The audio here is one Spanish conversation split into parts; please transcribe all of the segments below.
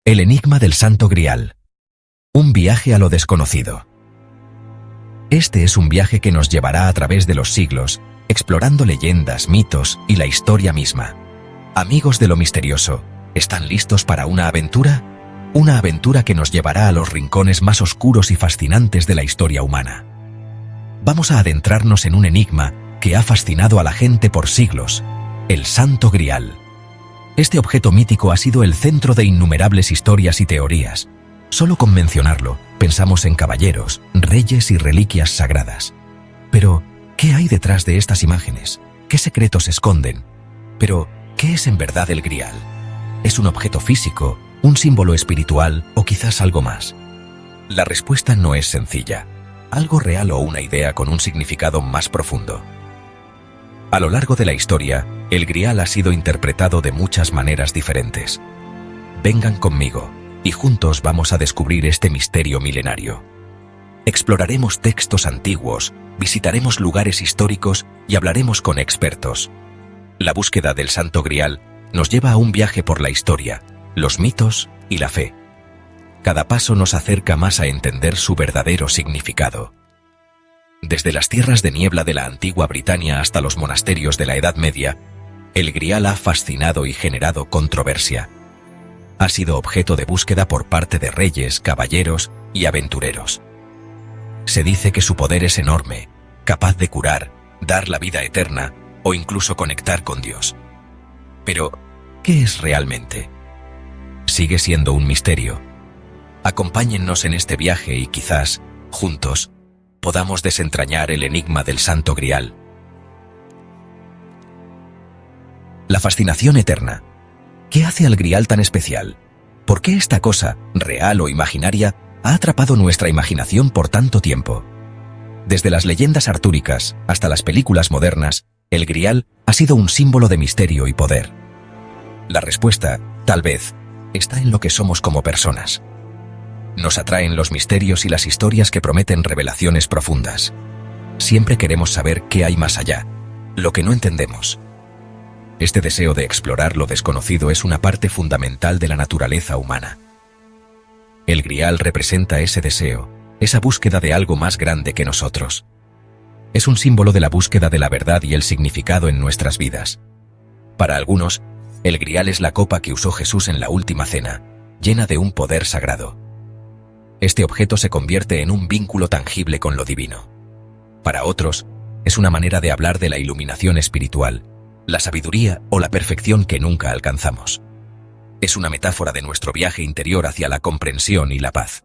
El enigma del Santo Grial. Un viaje a lo desconocido. Este es un viaje que nos llevará a través de los siglos, explorando leyendas, mitos y la historia misma. Amigos de lo misterioso, ¿están listos para una aventura? Una aventura que nos llevará a los rincones más oscuros y fascinantes de la historia humana. Vamos a adentrarnos en un enigma que ha fascinado a la gente por siglos: el Santo Grial. Este objeto mítico ha sido el centro de innumerables historias y teorías. Solo con mencionarlo, pensamos en caballeros, reyes y reliquias sagradas. Pero, ¿qué hay detrás de estas imágenes? ¿Qué secretos se esconden? Pero, ¿qué es en verdad el Grial? ¿Es un objeto físico, un símbolo espiritual o quizás algo más? La respuesta no es sencilla. Algo real o una idea con un significado más profundo. A lo largo de la historia, el Grial ha sido interpretado de muchas maneras diferentes. Vengan conmigo, y juntos vamos a descubrir este misterio milenario. Exploraremos textos antiguos, visitaremos lugares históricos y hablaremos con expertos. La búsqueda del Santo Grial nos lleva a un viaje por la historia, los mitos y la fe. Cada paso nos acerca más a entender su verdadero significado. Desde las tierras de niebla de la antigua Britania hasta los monasterios de la Edad Media, el Grial ha fascinado y generado controversia. Ha sido objeto de búsqueda por parte de reyes, caballeros y aventureros. Se dice que su poder es enorme, capaz de curar, dar la vida eterna o incluso conectar con Dios. Pero, ¿qué es realmente? Sigue siendo un misterio. Acompáñennos en este viaje y quizás, juntos, podamos desentrañar el enigma del Santo Grial. La fascinación eterna. ¿Qué hace al Grial tan especial? ¿Por qué esta cosa, real o imaginaria, ha atrapado nuestra imaginación por tanto tiempo? Desde las leyendas artúricas hasta las películas modernas, el Grial ha sido un símbolo de misterio y poder. La respuesta, tal vez, está en lo que somos como personas. Nos atraen los misterios y las historias que prometen revelaciones profundas. Siempre queremos saber qué hay más allá, lo que no entendemos. Este deseo de explorar lo desconocido es una parte fundamental de la naturaleza humana. El Grial representa ese deseo, esa búsqueda de algo más grande que nosotros. Es un símbolo de la búsqueda de la verdad y el significado en nuestras vidas. Para algunos, el Grial es la copa que usó Jesús en la última cena, llena de un poder sagrado. Este objeto se convierte en un vínculo tangible con lo divino. Para otros, es una manera de hablar de la iluminación espiritual, la sabiduría o la perfección que nunca alcanzamos. Es una metáfora de nuestro viaje interior hacia la comprensión y la paz.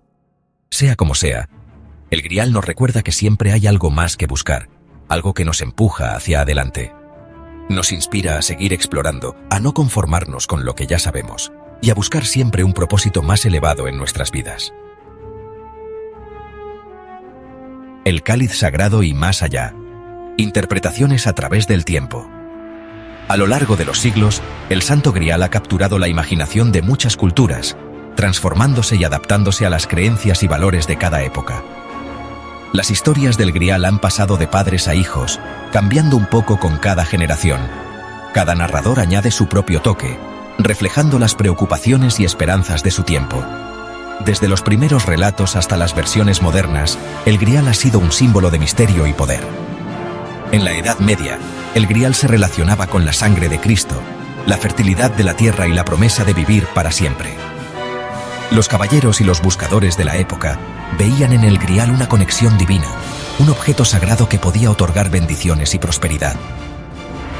Sea como sea, el Grial nos recuerda que siempre hay algo más que buscar, algo que nos empuja hacia adelante. Nos inspira a seguir explorando, a no conformarnos con lo que ya sabemos, y a buscar siempre un propósito más elevado en nuestras vidas. El cáliz sagrado y más allá. Interpretaciones a través del tiempo. A lo largo de los siglos, el Santo Grial ha capturado la imaginación de muchas culturas, transformándose y adaptándose a las creencias y valores de cada época. Las historias del Grial han pasado de padres a hijos, cambiando un poco con cada generación. Cada narrador añade su propio toque, reflejando las preocupaciones y esperanzas de su tiempo. Desde los primeros relatos hasta las versiones modernas, el Grial ha sido un símbolo de misterio y poder. En la Edad Media, el Grial se relacionaba con la sangre de Cristo, la fertilidad de la tierra y la promesa de vivir para siempre. Los caballeros y los buscadores de la época veían en el Grial una conexión divina, un objeto sagrado que podía otorgar bendiciones y prosperidad.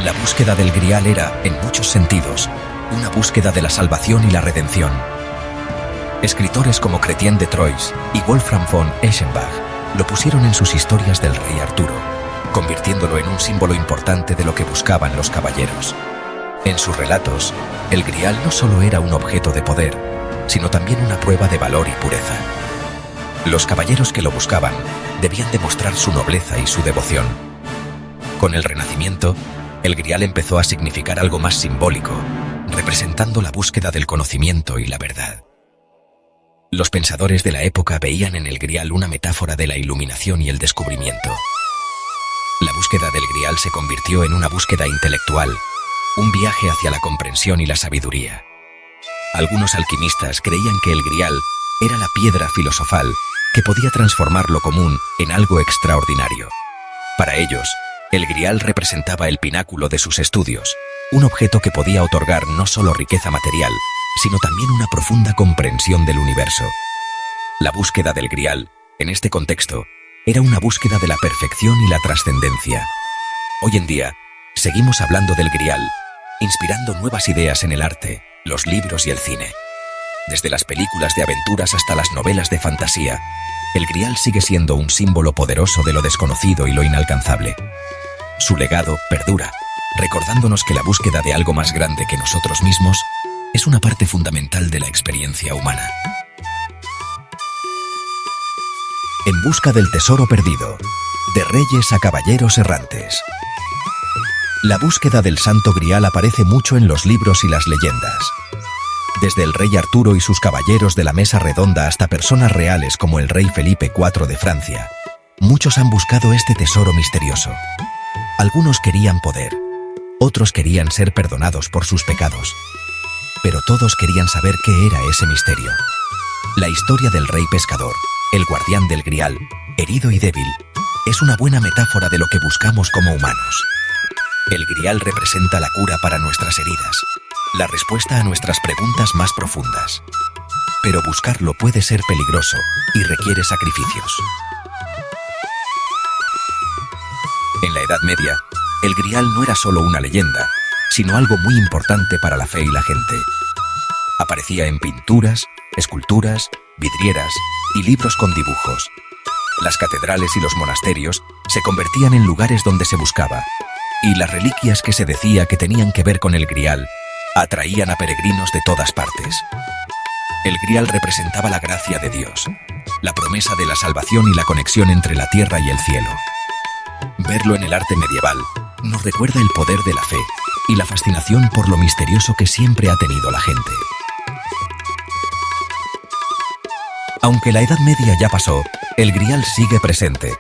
La búsqueda del Grial era, en muchos sentidos, una búsqueda de la salvación y la redención. Escritores como Chrétien de Troyes y Wolfram von Eschenbach lo pusieron en sus historias del rey Arturo, convirtiéndolo en un símbolo importante de lo que buscaban los caballeros. En sus relatos, el Grial no solo era un objeto de poder, sino también una prueba de valor y pureza. Los caballeros que lo buscaban debían demostrar su nobleza y su devoción. Con el Renacimiento, el Grial empezó a significar algo más simbólico, representando la búsqueda del conocimiento y la verdad. Los pensadores de la época veían en el Grial una metáfora de la iluminación y el descubrimiento. La búsqueda del Grial se convirtió en una búsqueda intelectual, un viaje hacia la comprensión y la sabiduría. Algunos alquimistas creían que el Grial era la piedra filosofal que podía transformar lo común en algo extraordinario. Para ellos, el Grial representaba el pináculo de sus estudios, un objeto que podía otorgar no solo riqueza material, sino también una profunda comprensión del universo. La búsqueda del Grial, en este contexto, era una búsqueda de la perfección y la trascendencia. Hoy en día, seguimos hablando del Grial, inspirando nuevas ideas en el arte, los libros y el cine. Desde las películas de aventuras hasta las novelas de fantasía, el Grial sigue siendo un símbolo poderoso de lo desconocido y lo inalcanzable. Su legado perdura, recordándonos que la búsqueda de algo más grande que nosotros mismos es una parte fundamental de la experiencia humana. En busca del tesoro perdido, de reyes a caballeros errantes. La búsqueda del Santo Grial aparece mucho en los libros y las leyendas. Desde el rey Arturo y sus caballeros de la mesa redonda hasta personas reales como el rey Felipe IV de Francia, muchos han buscado este tesoro misterioso. Algunos querían poder, otros querían ser perdonados por sus pecados, pero todos querían saber qué era ese misterio. La historia del rey pescador, el guardián del Grial, herido y débil, es una buena metáfora de lo que buscamos como humanos. El Grial representa la cura para nuestras heridas, la respuesta a nuestras preguntas más profundas. Pero buscarlo puede ser peligroso y requiere sacrificios. En la Edad Media, el Grial no era solo una leyenda, sino algo muy importante para la fe y la gente. Aparecía en pinturas, esculturas, vidrieras y libros con dibujos. Las catedrales y los monasterios se convertían en lugares donde se buscaba, y las reliquias que se decía que tenían que ver con el Grial atraían a peregrinos de todas partes. El Grial representaba la gracia de Dios, la promesa de la salvación y la conexión entre la tierra y el cielo. Verlo en el arte medieval nos recuerda el poder de la fe y la fascinación por lo misterioso que siempre ha tenido la gente. Aunque la Edad Media ya pasó, el Grial sigue presente.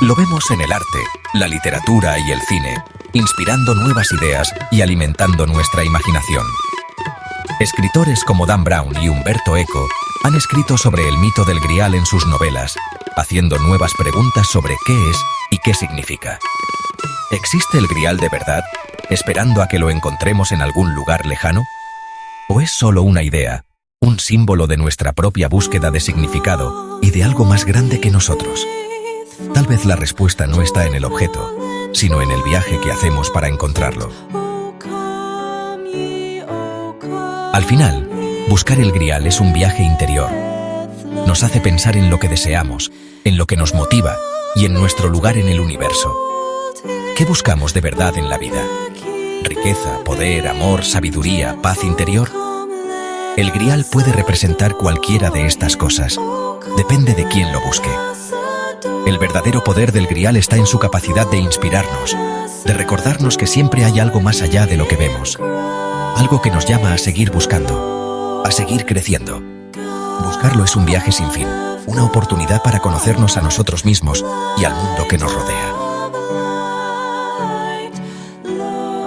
Lo vemos en el arte, la literatura y el cine, inspirando nuevas ideas y alimentando nuestra imaginación. Escritores como Dan Brown y Umberto Eco han escrito sobre el mito del Grial en sus novelas, haciendo nuevas preguntas sobre qué es y qué significa. ¿Existe el Grial de verdad, esperando a que lo encontremos en algún lugar lejano? ¿O es solo una idea, un símbolo de nuestra propia búsqueda de significado y de algo más grande que nosotros? Tal vez la respuesta no está en el objeto, sino en el viaje que hacemos para encontrarlo. Al final, buscar el Grial es un viaje interior. Nos hace pensar en lo que deseamos, en lo que nos motiva y en nuestro lugar en el universo. ¿Qué buscamos de verdad en la vida? ¿Riqueza, poder, amor, sabiduría, paz interior? El Grial puede representar cualquiera de estas cosas. Depende de quién lo busque. El verdadero poder del Grial está en su capacidad de inspirarnos, de recordarnos que siempre hay algo más allá de lo que vemos. Algo que nos llama a seguir buscando, a seguir creciendo. Buscarlo es un viaje sin fin, una oportunidad para conocernos a nosotros mismos y al mundo que nos rodea.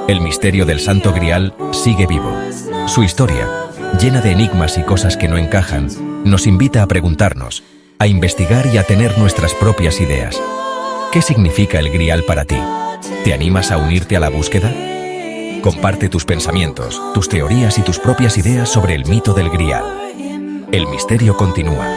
El misterio del Santo Grial sigue vivo. Su historia, llena de enigmas y cosas que no encajan, nos invita a preguntarnos, a investigar y a tener nuestras propias ideas. ¿Qué significa el Grial para ti? ¿Te animas a unirte a la búsqueda? Comparte tus pensamientos, tus teorías y tus propias ideas sobre el mito del Grial. El misterio continúa.